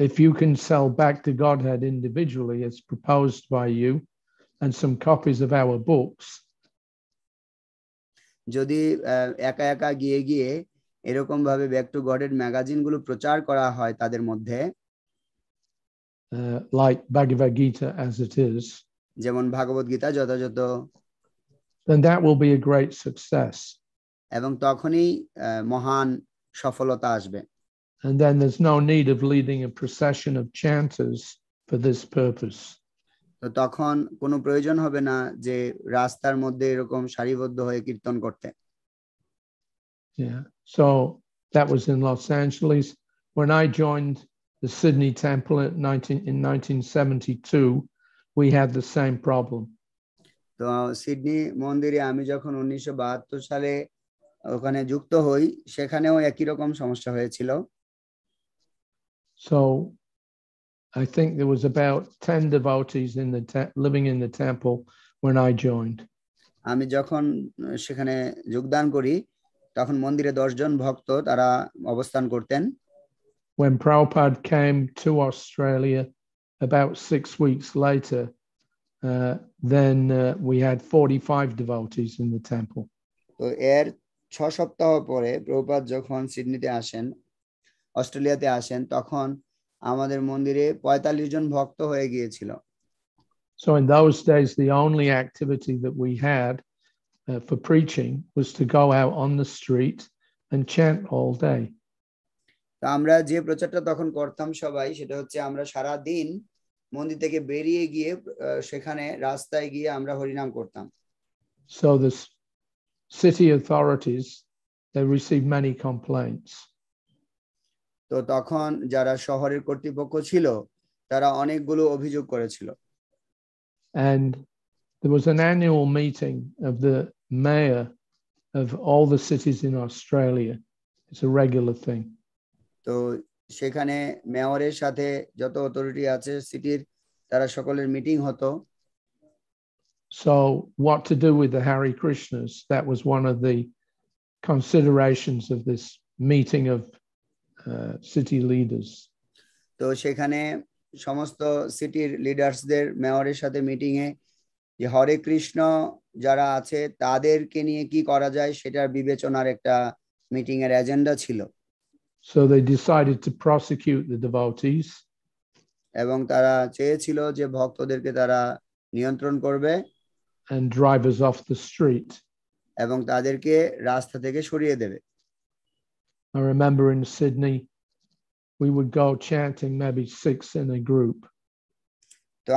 if you can sell Back to Godhead individually as proposed by you and some copies of our books, যদি একা একা গিয়ে গিয়ে এরকম ভাবে ব্যাক টু গডেড ম্যাগাজিন গুলো প্রচার করা হয় তাদের মধ্যে, like Bhagavad Gita as it is, যেমন ভাগবত গীতা যথাযথ, then that will be a great success. এবং তখনই মহান সফলতা আসবে। And then there's no need of leading a procession of chanters for this purpose. তো তখন কোনো প্রয়োজন হবে না যে রাস্তার মধ্যে এরকম সারিবদ্ধ হয়ে কীর্তন করতে। Yeah. So that was in Los Angeles. When I joined the Sydney temple in 1972, we had the same problem. তো সিডনি মন্দিরে আমি যখন 1972 সালে ওখানে যুক্ত হই সেখানেও একই রকম সমস্যা হয়েছিল। So I think there was about 10 devotees living in the temple when I joined. আমি যখন সেখানে যোগদান করি তখন মন্দিরে 10 জন ভক্ত তারা অবস্থান করতেন। When Prabhupada came to Australia about 6 weeks later, then we had 45 devotees in the temple. তো এর 6 সপ্তাহ পরে প্রভুপাদ যখন সিডনিতে আসেন, অস্ট্রেলিয়াতে আসেন, তখন আমাদের মন্দিরে 45 জন ভক্ত হয়ে গিয়েছিল। So in those days the only activity that we had for preaching was to go out on the street and chant all day. তো আমরা যে প্রচারটা তখন করতাম সবাই সেটা হচ্ছে আমরা সারা দিন মন্দির থেকে বেরিয়ে গিয়ে সেখানে রাস্তায় গিয়ে আমরা হরিনাম করতাম। So the city authorities, they received many complaints. তো তখন যারা শহরের কর্তৃপক্ষ ছিল তারা অনেকগুলো অভিযোগ করেছিল। And there was an annual meeting of the mayor of all the cities in Australia. It's a regular thing. তো সেখানে মেয়রের সাথে যত অথরিটি আছে সিটির তারা সকলের মিটিং হতো। So what to do with the Hare Krishnas, that was one of the considerations of this meeting of city leaders. তো সেখানে সমস্ত সিটির লিডার্সদের মেয়রের সাথে মিটিং এ যে হরে কৃষ্ণ যারা আছে তাদেরকে নিয়ে কি করা যায় সেটার বিবেচনার একটা মিটিং এর এজেন্ডা ছিল। So they decided to prosecute the devotees. এবং তারা চেয়েছিল যে ভক্তদেরকে তারা নিয়ন্ত্রণ করবে and drive us off the street. এবং তাদেরকে রাস্তা থেকে সরিয়ে দেবে। I remember in Sydney we would go chanting maybe 6 in a group. তো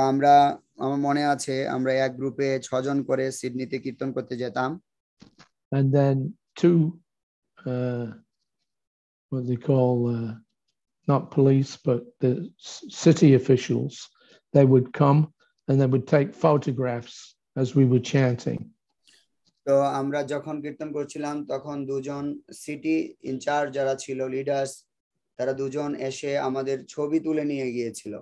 আমার মনে আছে আমরা এক গ্রুপে 6 জন করে সিডনিতে কীর্তন করতে যেতাম। And then 2 what they call not police but the city officials, they would come and they would take photographs as we were chanting. তো আমরা যখন কীর্তন করছিলাম তখন দুজন সিটি ইনচার্জ যারা ছিল লিডার্স তারা দুজন এসে আমাদের ছবি তুলে নিয়ে গিয়েছিল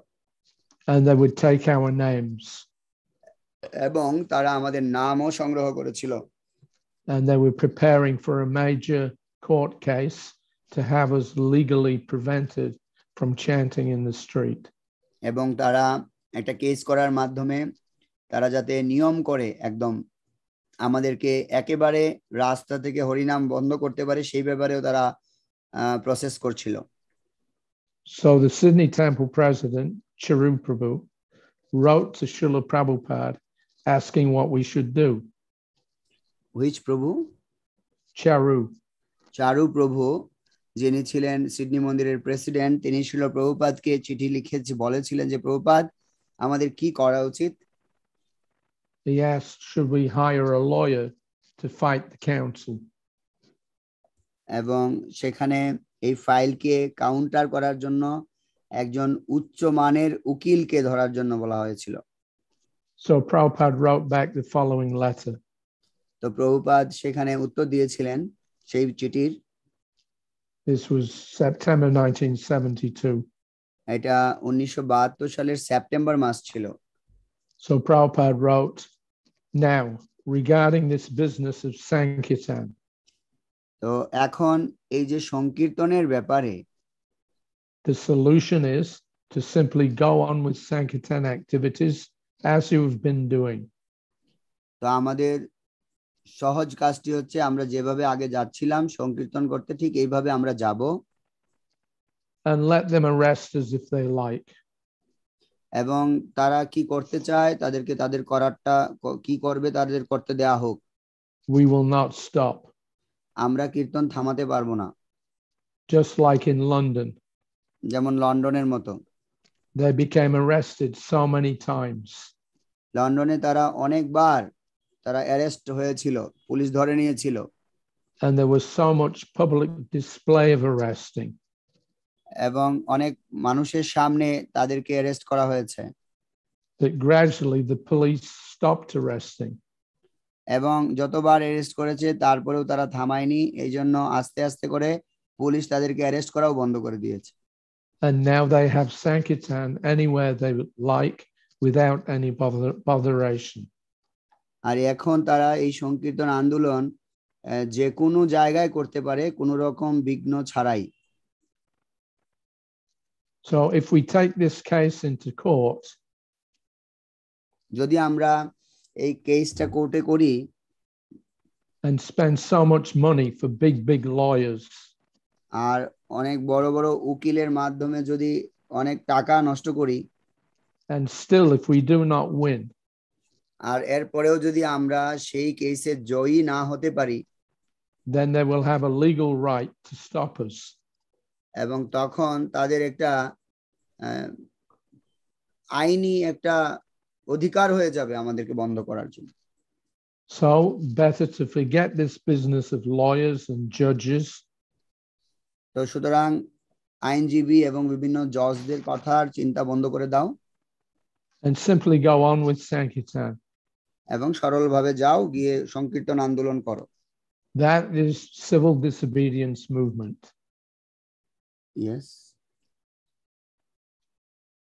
and they would take our names এবং তারা আমাদের নামও সংগ্রহ করেছিল and they were preparing for a major court case to have us legally prevented from chanting in the street. এবং তারা একটা কেস করার মাধ্যমে তারা যাতে নিয়ম করে একদম আমাদেরকে একেবারে রাস্তা থেকে হরিনাম বন্ধ করতে পারে সেই ব্যাপারেও তারা প্রসেস করছিল So the Sydney Temple president, Charu Prabhu, wrote to Srila Prabhupada asking what we should do. Which Prabhu? Charu. চারু প্রভু যিনি ছিলেন সিডনি মন্দিরের প্রেসিডেন্ট তিনি ছিল প্রভুপাদকে চিঠি লিখে বলেছিলেন যে প্রভুপাদ আমাদের কি করা উচিত He asked, should we hire a lawyer to fight the council? এবং সেখানে এই ফাইলকে কাউন্টার করার জন্য একজন উচ্চ মানের উকিলকে ধরার জন্য বলা হয়েছিল So Prabhupada wrote back the following letter. তো প্রভুপাদ সেখানে উত্তর দিয়েছিলেন সেই চিঠির This was September 1972. এটা 1972 সালের সেপ্টেম্বর মাস ছিল So Prabhupada wrote, now regarding this business of Sankirtan. তো এখন এই যে সংকীর্তনের ব্যাপারে The solution is to simply go on with Sankirtan activities as you have been doing. তো আমাদের সহজ কাজটি হচ্ছে আমরা যেভাবে আগে যাচ্ছিলাম সংকীর্তন করতে ঠিক এইভাবে আমরা যাব and let them arrest us if they like. এবং তারা কি করতে চায় তাদেরকে তাদের করারটা কি করবে তাদের করতে দেয়া হোক We will not stop. আমরা কীর্তন থামাতে পারবো না Just like in London. যেমন লন্ডনের মতো They became arrested so many times. লন্ডনে তারা অনেকবার তারা অ্যারেস্ট হয়েছিল পুলিশ ধরে নিয়েছিল And there was so much public display of arresting. এবং অনেক মানুষের সামনে তাদেরকে অ্যারেস্ট করা হয়েছে That gradually the police stopped arresting. এবং যতবার অ্যারেস্ট করেছে তারপরেও তারা থামায়নি এইজন্য আস্তে আস্তে করে পুলিশ তাদেরকে অ্যারেস্ট করাও বন্ধ করে দিয়েছে And now they have Sankirtan anywhere they like without any botheration. আর এখন তারা এই সংকীর্তন আন্দোলন যে কোনো জায়গায় করতে পারে কোনো রকম বিঘ্ন ছাড়াই So if we take this case into court, যদি আমরা এই কেসটা কোর্টে করি and spend so much money for big lawyers, আর অনেক বড় বড় উকিলের মাধ্যমে যদি অনেক টাকা নষ্ট করি and still if we do not win, আর এরপরেও যদি আমরা সেই কেসে জয়ী না হতে পারি then they will have a legal right to stop us. এবং তখন তাদের একটা আইনি একটা অধিকার হয়ে যাবে আমাদেরকে বন্ধ করার জন্য So better to forget this business of lawyers and judges. তো সুতরাং আইনজীবী এবং বিভিন্ন জজদের কথার চিন্তা বন্ধ করে দাও And simply go on with Sankirtan. এবং সরলভাবে যাও গিয়ে সংকীর্তন আন্দোলন করো That is civil disobedience movement. Yes.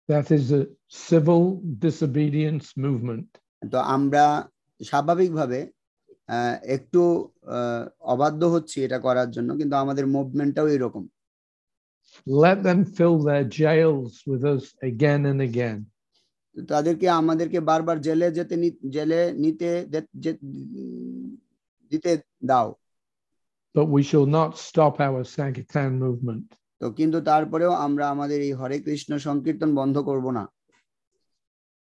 That is a civil disobedience movement. তো আমরা স্বাভাবিকভাবে একটু অবাধ্য হচ্ছি এটা করার জন্য কিন্তু আমাদের মুভমেন্টটাও এরকম Let them fill their jails with us again and again. তাদেরকে আমাদেরকে বারবার জেলে নিতে দিতে দাও But we shall not stop our Sankirtan movement. তো কিন্তু তারপরেও আমরা আমাদের এই হরে কৃষ্ণ সংকীর্তন বন্ধ করব না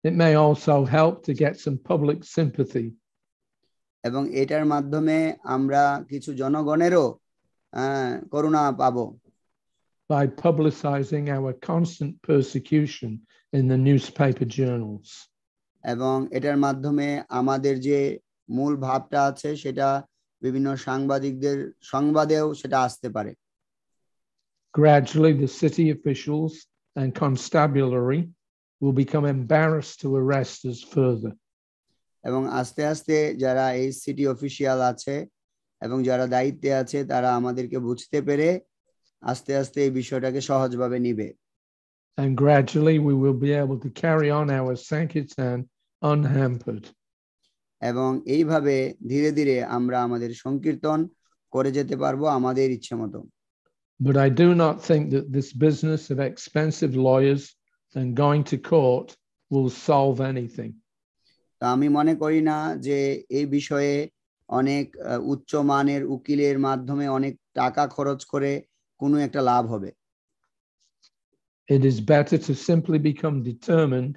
It may also help to get some public sympathy. এবং এটার মাধ্যমে আমরা কিছু জনগণেরও করুণা পাবো By publicizing our constant persecution in the newspaper journals. এবং এটার মাধ্যমে আমাদের যে মূল ভাবটা আছে সেটা বিভিন্ন সাংবাদিকদের সংবাদেও সেটা আসতে পারে Gradually the city officials and constabulary will become embarrassed to arrest us further. এবং আস্তে আস্তে যারা এই সিটি অফিসিয়াল আছে এবং যারা দায়িত্বে আছে তারা আমাদেরকে বুঝতে পেরে আস্তে আস্তে এই বিষয়টাকে সহজভাবে নিবে। And gradually we will be able to carry on our Sankirtan unhampered. এবং এইভাবে ধীরে ধীরে আমরা আমাদের সংকীর্তন করে যেতে পারবো আমাদের ইচ্ছে মতো। But I do not think that this business of expensive lawyers and going to court will solve anything. তা আমি মনে করি না যে এই বিষয়ে অনেক উচ্চ মানের উকিলের মাধ্যমে অনেক টাকা খরচ করে কোনো একটা লাভ হবে। It is better to simply become determined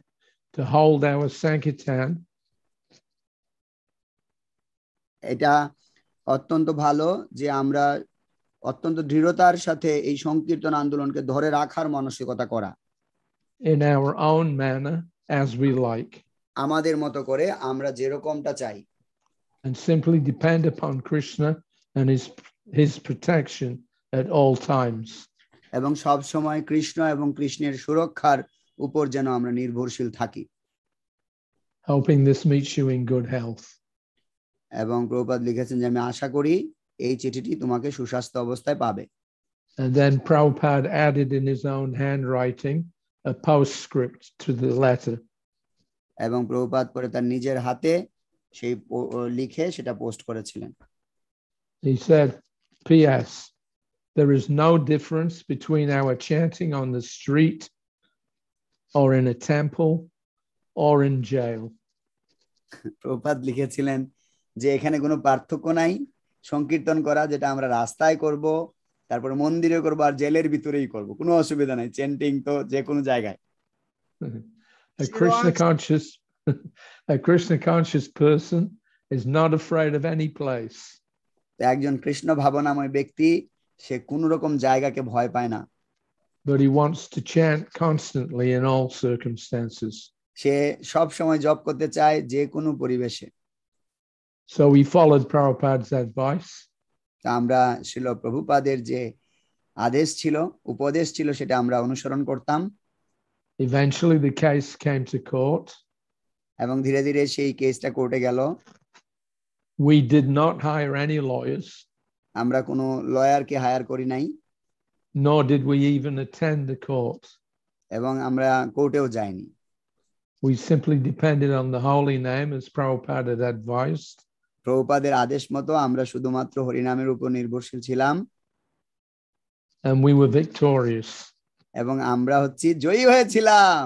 to hold our Sankirtan. এটা অত্যন্ত ভালো যে আমরা অত্যন্ত দৃঢ়তার সাথে এই সংকীর্তন আন্দোলনকে ধরে রাখার মানসিকতা করা। In our own manner, as we like. আমাদের মতো করে আমরা যেরকমটা চাই। And simply depend upon Krishna and his protection at all times. এবং সব সময় কৃষ্ণ এবং কৃষ্ণের সুরক্ষার উপর যেন আমরা নির্ভরশীল থাকি। Hoping this meets you in good health. এবং প্রভুপাদ লিখেছেন যে আমি আশা করি এই চিঠিটি তোমাকে সুস্বাস্থ্য অবস্থায় পাবে। And then Prabhupada added in his own handwriting a postscript to the letter. এবং প্রভুপাদ পরে তার নিজের হাতে সেই লিখে সেটা পোস্ট করেছিলেন। He said, P.S. There is no difference between our chanting on the street or in a temple or in jail. Prabhupada লিখেছিলেন যে এখানে কোনো পার্থক্য নাই সংকীর্তন করা যেটা আমরা রাস্তায় করব, তারপর মন্দিরে করব আর জেলের ভিতরেই করব, কোনো অসুবিধা নাই, চ্যান্টিং তো যে কোনো জায়গায়। A Krishna conscious person is not afraid of any place. একজন কৃষ্ণ ভাবনাময় ব্যক্তি সে কোন রকম জায়গাকে ভয় পায় না। But he wants to chant constantly in all circumstances. সে সব সময় জপ করতে চায় যে কোনো পরিবেশে। So we followed Prabhupada's advice. আমরা ছিল প্রভুপাদের যে আদেশ ছিল, উপদেশ ছিল, সেটা আমরা অনুসরণ করতাম। Eventually the case came to court. এবং ধীরে ধীরে সেই কেসটা কোর্টে গেল। We did not hire any lawyers. আমরা কোনো লয়ারকে হায়ার করি নাই। Nor did we even attend the court. এবং আমরা কোর্টেও যাইনি। We simply depended on the holy name as Prabhupada had advised. প্রভুপাদের আদেশ মতো আমরা শুধুমাত্র হরিনামের উপর নির্ভরশীল ছিলাম। And we were victorious. এবং আমরা হচ্ছি জয়ী হয়েছিলাম।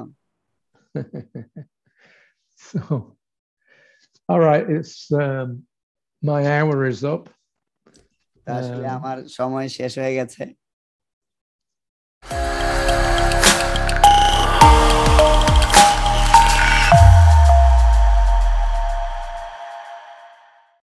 So, all right, it's my hour is up. আসলে আমার সময় শেষ হয়ে গেছে।